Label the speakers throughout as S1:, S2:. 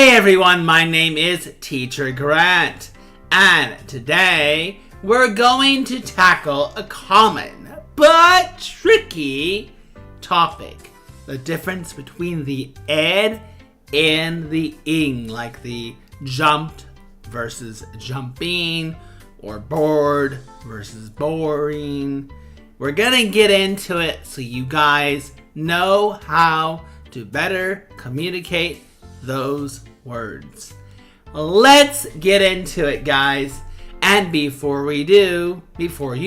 S1: Hey everyone, my name is Teacher Grant, and today we're going to tackle a common but tricky topic. The difference between the ed and the ing, like the jumped versus jumping, or bored versus boring. We're gonna get into it so you guys know how to better communicate those words. Let's get into it, guys. And before you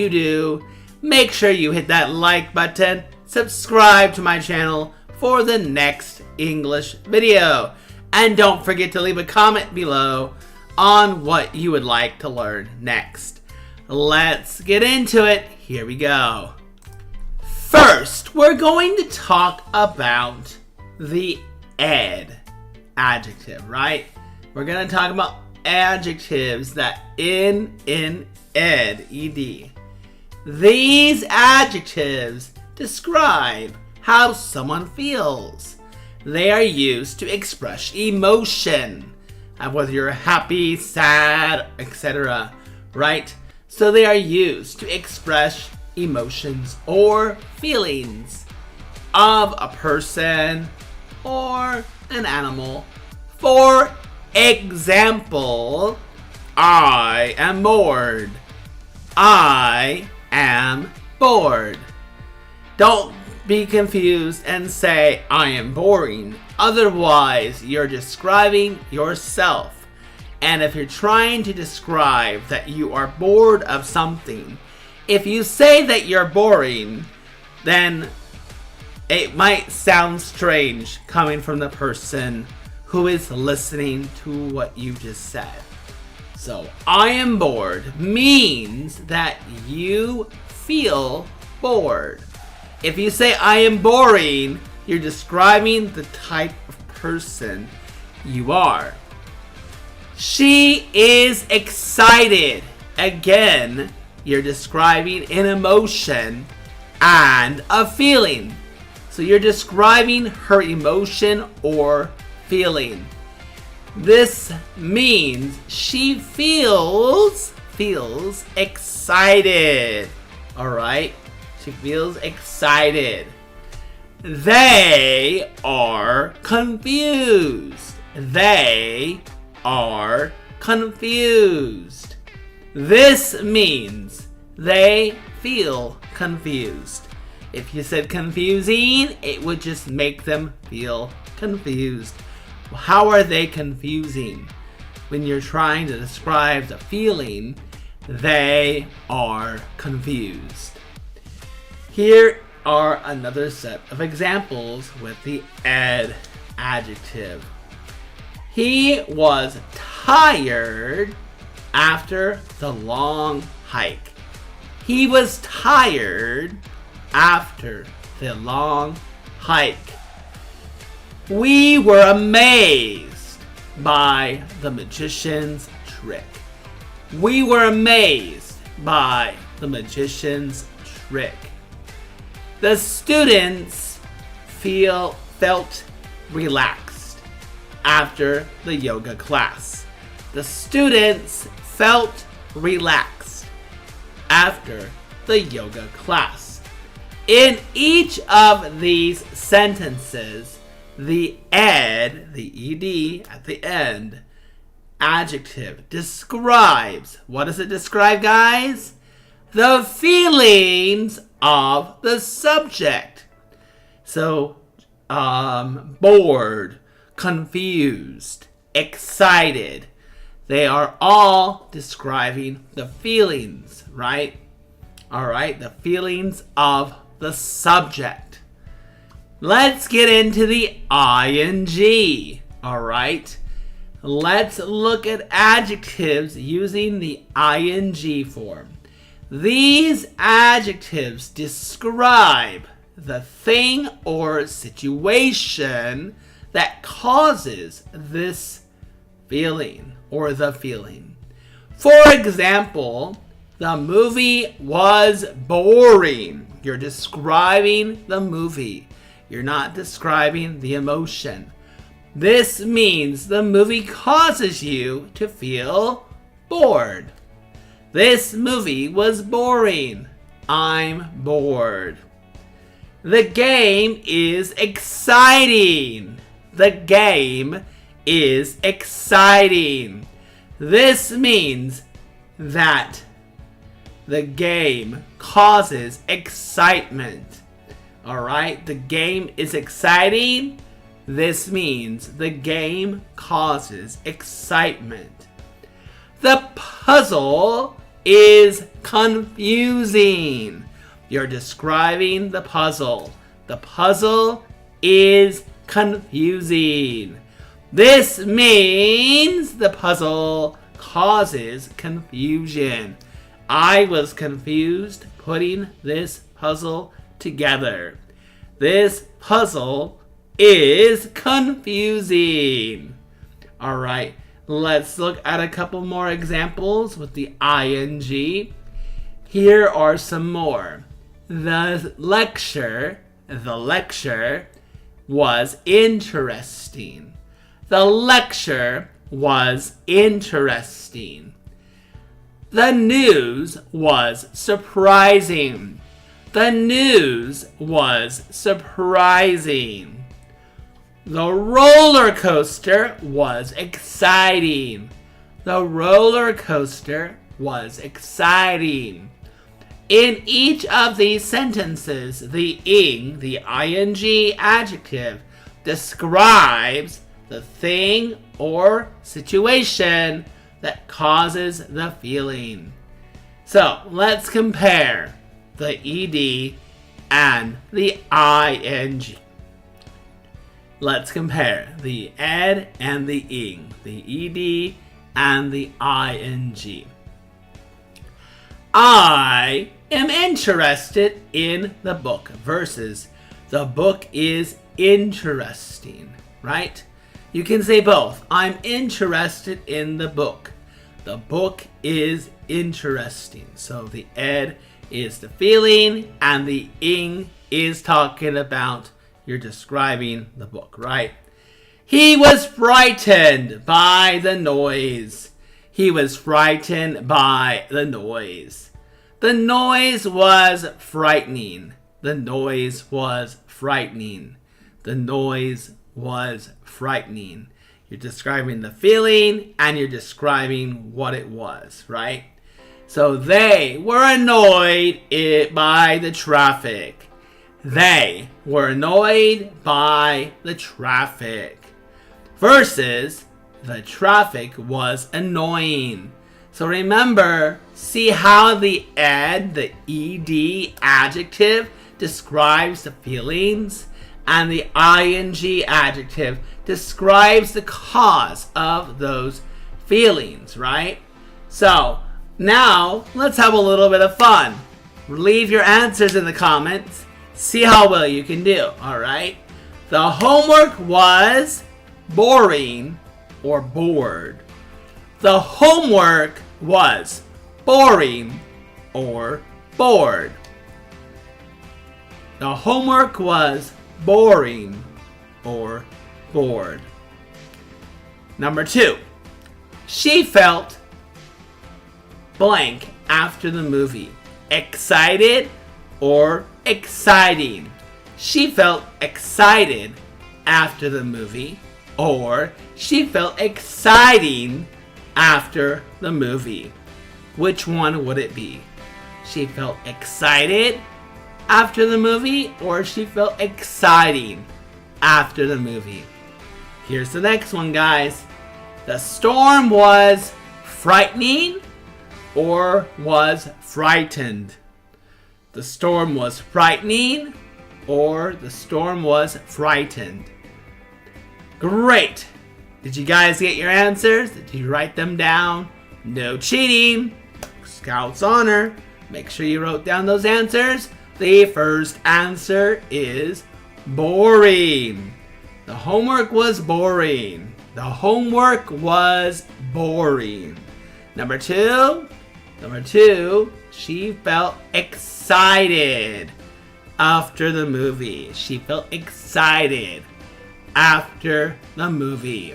S1: do, make sure you hit that like button, subscribe to my channel for the next English video, and don't forget to leave a comment below on what you would like to learn next. Let's get into it. Here we go. First, we're going to talk about the ed adjective, right? We're going to talk about adjectives that end in ed, ed. These adjectives describe how someone feels. They are used to express emotion, whether you're happy, sad, etc., right? So they are used to express emotions or feelings of a person or an animal. For example, I am bored. I am bored. Don't be confused and say I am boring. Otherwise, you're describing yourself. And if you're trying to describe that you are bored of something, if you say that you're boring, then it might sound strange coming from the person who is listening to what you just said. So, I am bored means that you feel bored. If you say I am boring, you're describing the type of person you are. She is excited. Again, you're describing an emotion and a feeling. So you're describing her emotion or feeling. This means she feels excited. Alright? She feels excited. They are confused. They are confused. This means they feel confused. If you said confusing, it would just make them feel confused. How are they confusing? When you're trying to describe the feeling, they are confused. Here are another set of examples with the ed adjective. He was tired after the long hike. He was tired after the long hike. We were amazed by the magician's trick. We were amazed by the magician's trick. The students felt relaxed after the yoga class. The students felt relaxed after the yoga class. In each of these sentences, the ed, the ed at the end, adjective describes, what does it describe, guys? The feelings of the subject. So, bored, confused, excited. They are all describing the feelings, right? Alright, the feelings of the subject. Let's get into the ing. Alright, let's look at adjectives using the ing form. These adjectives describe the thing or situation that causes this feeling or the feeling. For example, the movie was boring. You're describing the movie. You're not describing the emotion. This means the movie causes you to feel bored. This movie was boring. I'm bored. The game is exciting. The game is exciting. This means that the game causes excitement. Alright, the game is exciting. This means the game causes excitement. The puzzle is confusing. You're describing the puzzle. The puzzle is confusing. This means the puzzle causes confusion. I was confused putting this puzzle together. This puzzle is confusing. Alright, let's look at a couple more examples with the ing. Here are some more. The lecture was interesting. The lecture was interesting. The news was surprising. The news was surprising. The roller coaster was exciting. The roller coaster was exciting. In each of these sentences, the ing adjective, describes the thing or situation that causes the feeling. So let's compare the ed and the ing. Let's compare the ed and the ing, the ed and the ing. I am interested in the book versus the book is interesting, right? You can say both. I'm interested in the book. The book is interesting. So the ed is the feeling and the ing is talking about you're describing the book, right? He was frightened by the noise. He was frightened by the noise. The noise was frightening. The noise was frightening. The noise was frightening. You're describing the feeling and you're describing what it was, right? So they were annoyed by the traffic. They were annoyed by the traffic. Versus the traffic was annoying. So remember, see how the ed, the ed adjective, describes the feelings, and the ing adjective describes the cause of those feelings, right? So now let's have a little bit of fun. Leave your answers in the comments. See how well you can do, alright? The homework was boring or bored. The homework was boring or bored. The homework was boring or bored. Number 2. She felt blank after the movie. Excited or exciting. She felt excited after the movie, or she felt exciting after the movie. Which one would it be? She felt excited after the movie, or she felt exciting after the movie. Here's the next one, guys. The storm was frightening or was frightened. The storm was frightening or the storm was frightened. Great! Did you guys get your answers? Did you write them down? No cheating. Scout's honor. Make sure you wrote down those answers. The first answer is boring. The homework was boring. The homework was boring. Number two, she felt excited after the movie. She felt excited after the movie.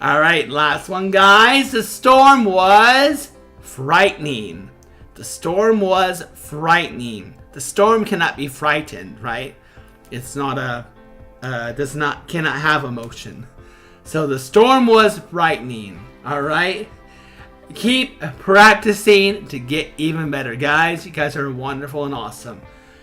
S1: Alright, last one, guys. The storm was frightening. The storm was frightening. The storm cannot be frightened, right? It's not cannot have emotion. So the storm was frightening. Alright? Keep practicing to get even better, guys. You guys are wonderful and awesome.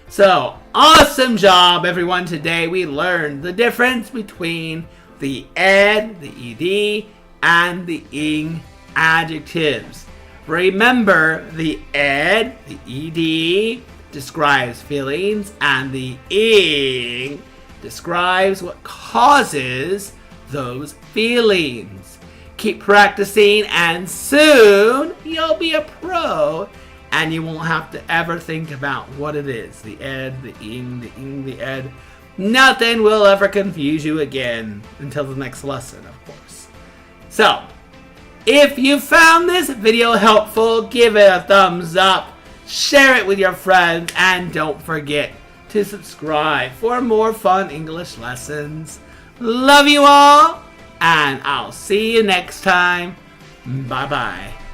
S1: So, awesome job, everyone. Today we learned the difference between the ed, the ed, and the ing adjectives. Remember, the ed, the ed, describes feelings, and the ing describes what causes those feelings. Keep practicing, and soon you'll be a pro, and you won't have to ever think about what it is. The ed, the ing, the ed. Nothing will ever confuse you again until the next lesson, of course. So, if you found this video helpful, give it a thumbs up, share it with your friends, and don't forget to subscribe for more fun English lessons. Love you all, and I'll see you next time. Bye-bye.